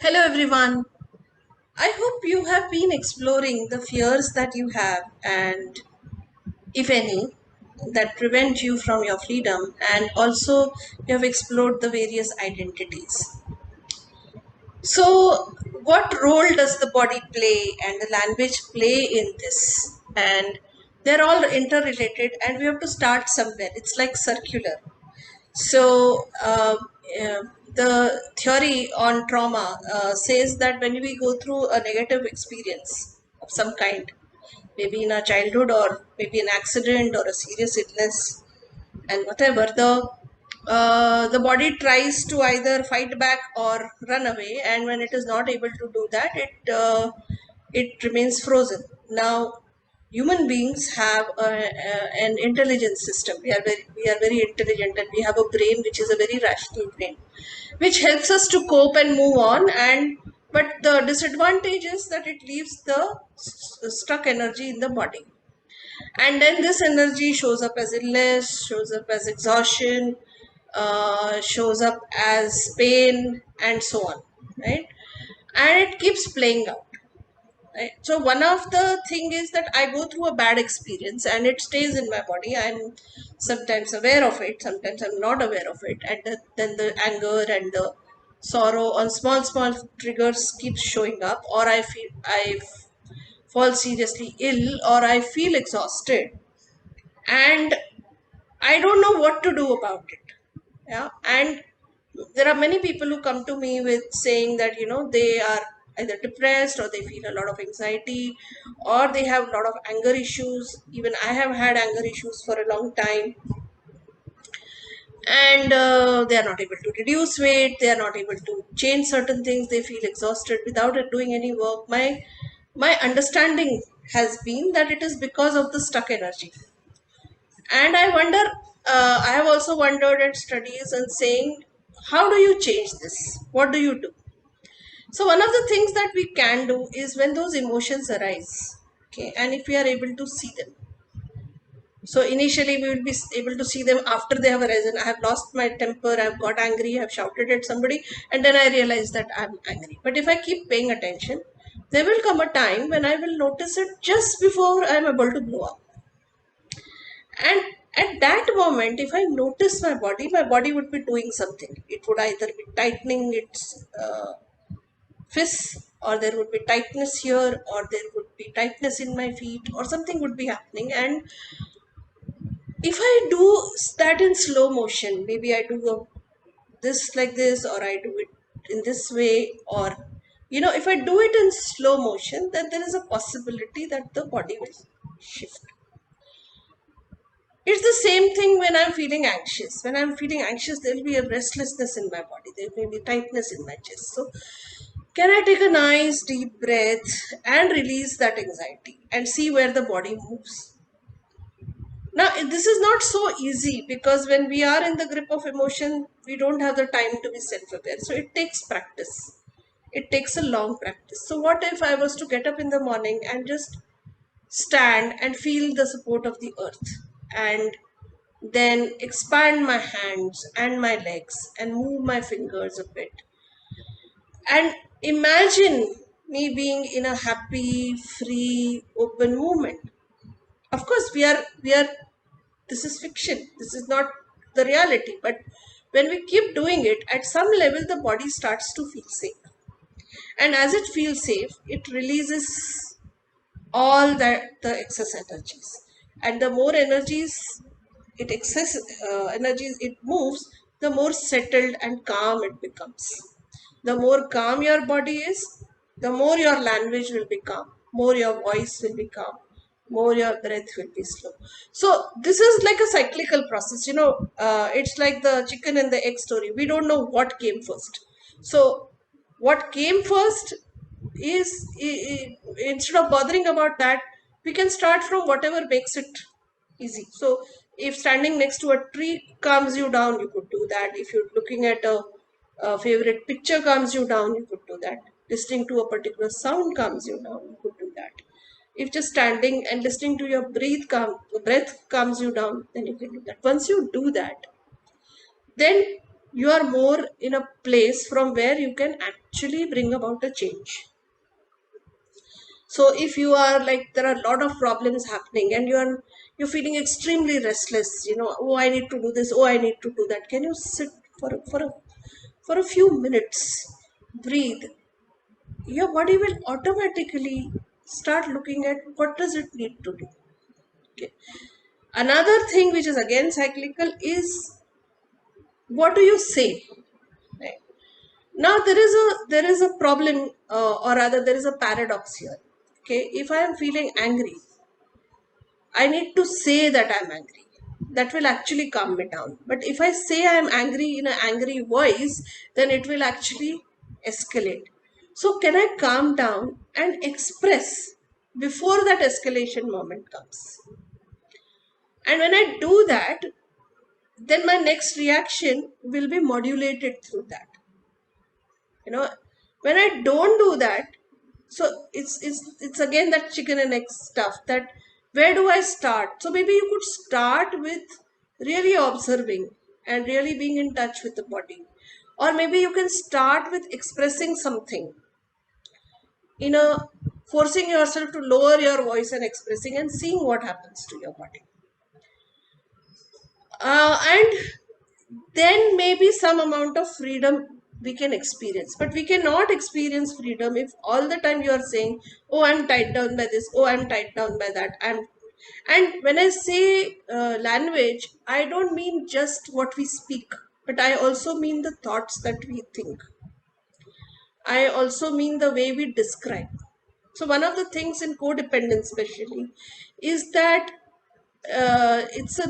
Hello everyone. I hope you have been exploring the fears that you have and, if any, that prevent you from your freedom, and also you have explored the various identities. So, what role does the body play and the language play in this? And they're all interrelated, and we have to start somewhere. It's like circular. So, the theory on trauma says that when we go through a negative experience of some kind, maybe in our childhood or maybe an accident or a serious illness and whatever, the body tries to either fight back or run away, and when it is not able to do that, it remains frozen. Now, human beings have an intelligence system. We are very intelligent, and we have a brain which is a very rational brain, which helps us to cope and move on. And but the disadvantage is that it leaves the stuck energy in the body, and then this energy shows up as illness, shows up as exhaustion, shows up as pain, and so on, right? And it keeps playing out. Right. So one of the thing is that I go through a bad experience and it stays in my body. I'm sometimes aware of it, sometimes I'm not aware of it, and then the anger and the sorrow on small triggers keeps showing up, or fall seriously ill, or I feel exhausted, and I don't know what to do about it. Yeah, and there are many people who come to me with saying that they are either depressed, or they feel a lot of anxiety, or they have a lot of anger issues. Even I have had anger issues for a long time, and they are not able to reduce weight. They are not able to change certain things. They feel exhausted without it doing any work. My understanding has been that it is because of the stuck energy. And I wonder, I have also wondered at studies and saying, how do you change this? What do you do? So, one of the things that we can do is when those emotions arise, okay, and if we are able to see them. So, initially, we will be able to see them after they have arisen. I have lost my temper, I have got angry, I have shouted at somebody, and then I realize that I'm angry. But if I keep paying attention, there will come a time when I will notice it just before I'm able to blow up. And at that moment, if I notice my body would be doing something. It would either be tightening its fists, or there would be tightness here, or there would be tightness in my feet, or something would be happening. And if I do that in slow motion, maybe I do this like this, or I do it in this way, or if I do it in slow motion, then there is a possibility that the body will shift. It's the same thing when I'm feeling anxious. When I'm feeling anxious, there will be a restlessness in my body. There may be tightness in my chest. So, can I take a nice deep breath and release that anxiety and see where the body moves? Now, this is not so easy because when we are in the grip of emotion, we don't have the time to be self aware. So, it takes practice. It takes a long practice. So, what if I was to get up in the morning and just stand and feel the support of the earth, and then expand my hands and my legs and move my fingers a bit, and imagine me being in a happy, free, open movement. Of course, we are this is fiction, this is not the reality, but when we keep doing it, at some level the body starts to feel safe, and as it feels safe, it releases all the excess energies, and the more energies it excess energies it moves, the more settled and calm it becomes. The more calm your body is, the more your language will be calm, more your voice will be calm, more your breath will be slow. So this is like a cyclical process, it's like the chicken and the egg story. We don't know what came first. So what came first is, instead of bothering about that, we can start from whatever makes it easy. So if standing next to a tree calms you down, you could do that. If you're looking at a favorite picture calms you down, you could do that. Listening to a particular sound calms you down, you could do that. If just standing and listening to your breath calms you down, then you can do that. Once you do that, then you are more in a place from where you can actually bring about a change. So if you are like, there are a lot of problems happening and you're feeling extremely restless, oh, I need to do this, oh, I need to do that, can you sit for a few minutes, breathe? Your body will automatically start looking at what does it need to do. Okay. Another thing which is again cyclical is, what do you say? Right. Now there is a problem, or rather there is a paradox here. Okay, if I am feeling angry, I need to say that I'm angry. That will actually calm me down. But if I say I'm angry in an angry voice, then it will actually escalate. So, can I calm down and express before that escalation moment comes? And when I do that, then my next reaction will be modulated through that. You know, when I don't do that, so it's again that chicken and egg stuff, that where do I start? So maybe you could start with really observing and really being in touch with the body, or maybe you can start with expressing something, in a forcing yourself to lower your voice and expressing and seeing what happens to your body. And then maybe some amount of freedom we can experience, but we cannot experience freedom if all the time you are saying, oh, I'm tied down by this, oh, I'm tied down by that. And when I say language, I don't mean just what we speak, but I also mean the thoughts that we think. I also mean the way we describe. So one of the things in codependence especially is that it's a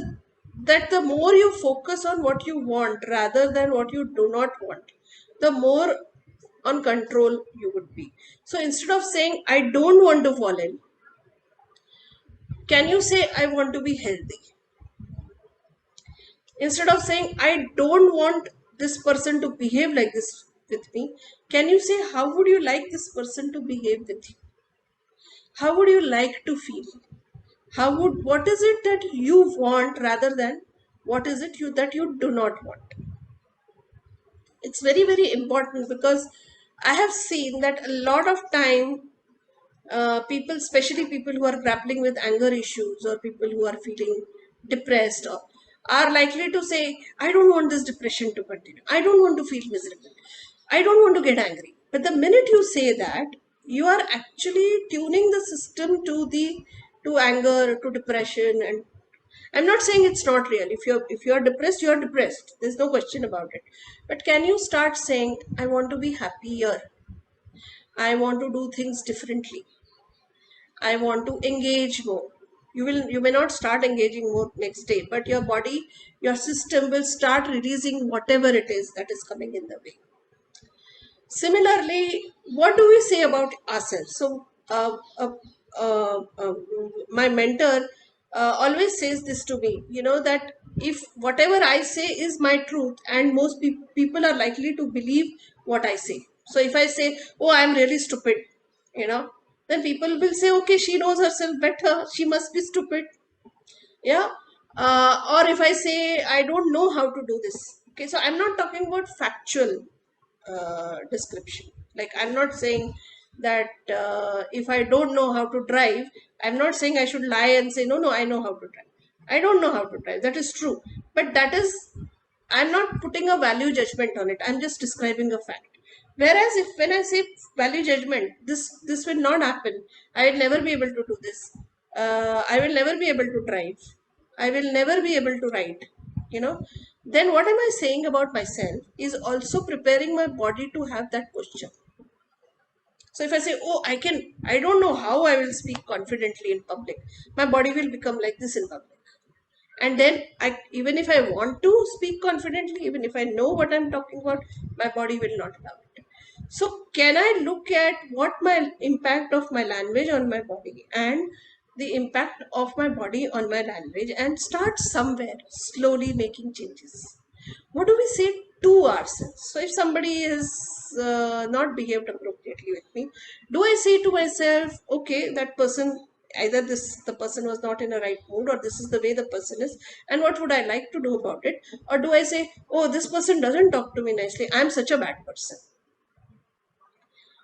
that the more you focus on what you want rather than what you do not want, the more on control you would be. So instead of saying I don't want to fall in, can you say I want to be healthy? Instead of saying I don't want this person to behave like this with me, can you say how would you like this person to behave with you? How would you like to feel? What is it that you want rather than what is it that you do not want? It's very very important, because I have seen that a lot of time, people, especially people who are grappling with anger issues or people who are feeling depressed, or are likely to say, I don't want this depression to continue, I don't want to feel miserable, I don't want to get angry. But the minute you say that, you are actually tuning the system to anger, to depression. And I'm not saying it's not real. If you're depressed, you're depressed. There's no question about it. But can you start saying, I want to be happier. I want to do things differently. I want to engage more. You may not start engaging more next day, but your body, your system will start releasing whatever it is that is coming in the way. Similarly, what do we say about ourselves? So, my mentor always says this to me, that if whatever I say is my truth, and most people are likely to believe what I say. So, if I say, oh, I'm really stupid, then people will say, okay, she knows herself better, she must be stupid. Yeah. Or if I say, I don't know how to do this. Okay, so I'm not talking about factual description. Like, I'm not saying that if I don't know how to drive, I'm not saying I should lie and say, no, no, I know how to drive. I don't know how to drive. That is true. But that is, I'm not putting a value judgment on it. I'm just describing a fact. Whereas if when I say value judgment, this will not happen. I will never be able to do this. I will never be able to drive. I will never be able to write. You know, then what am I saying about myself is also preparing my body to have that posture. So if I say, oh, I don't know how I will speak confidently in public, my body will become like this in public. And then even if I want to speak confidently, even if I know what I'm talking about, my body will not allow it. So can I look at what my impact of my language on my body and the impact of my body on my language, and start somewhere slowly making changes? What do we say to ourselves? So if somebody is not behaved appropriately with me, do I say to myself, okay, that person Either the person was not in a right mood, or this is the way the person is, and what would I like to do about it? Or do I say, oh, this person doesn't talk to me nicely, I'm such a bad person,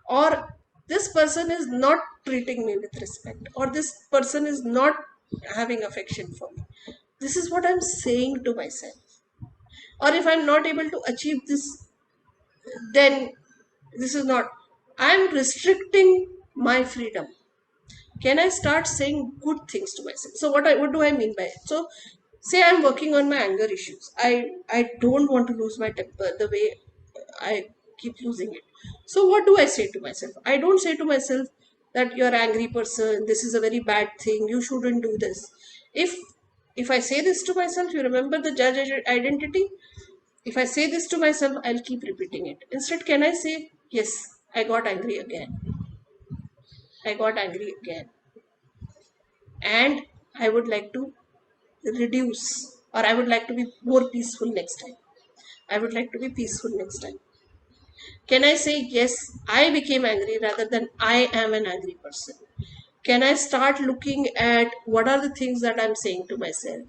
or this person is not treating me with respect, or this person is not having affection for me. This is what I'm saying to myself. Or if I'm not able to achieve this, then this is not, I'm restricting my freedom. Can I start saying good things to myself? So what do I mean by it? So say I'm working on my anger issues. I don't want to lose my temper the way I keep losing it. So what do I say to myself? I don't say to myself that you're an angry person, this is a very bad thing, you shouldn't do this. If I say this to myself, you remember the judge identity. If I say this to myself, I'll keep repeating it. Instead, can I say, yes, I got angry again, I got angry again, and I would like to reduce, or I would like to be more peaceful next time. I would like to be peaceful next time. Can I say, yes, I became angry rather than I am an angry person? Can I start looking at what are the things that I'm saying to myself?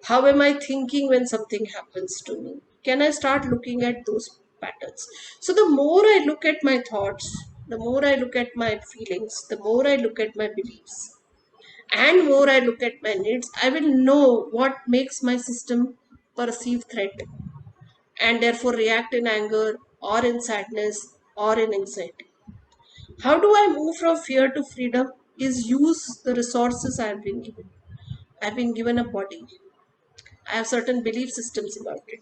How am I thinking when something happens to me? Can I start looking at those patterns? So, the more I look at my thoughts, the more I look at my feelings, the more I look at my beliefs, and more I look at my needs, I will know what makes my system perceive threat and therefore react in anger or in sadness or in anxiety. How do I move from fear to freedom? Is use the resources I have been given. I have been given a body. I have certain belief systems about it.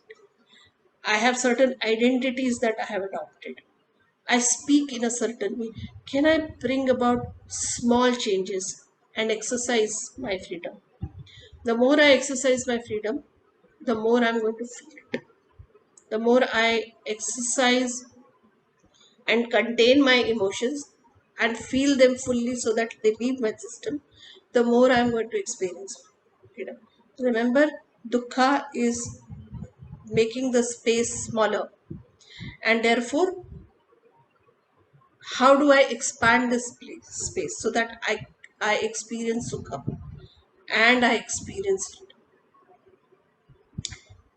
I have certain identities that I have adopted. I speak in a certain way. Can I bring about small changes and exercise my freedom? The more I exercise my freedom, the more I'm going to feel it. The more I exercise and contain my emotions and feel them fully so that they leave my system, the more I'm going to experience freedom. Remember, dukkha is making the space smaller, and therefore, how do I expand this space so that I experience sukha and I experience freedom?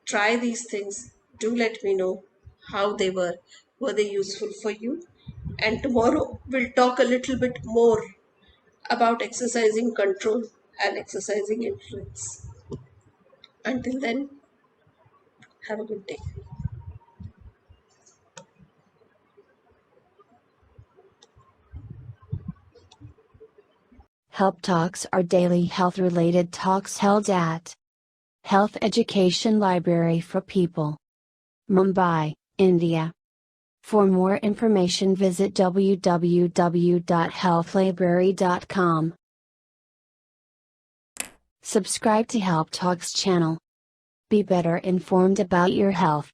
Try these things. Do let me know how they were. Were they useful for you? And tomorrow we'll talk a little bit more about exercising control and exercising influence. Until then, have a good day. Help Talks are daily health related talks held at Health Education Library for People, Mumbai, India. For more information, visit www.healthlibrary.com. Subscribe to Help Talks channel. Be better informed about your health.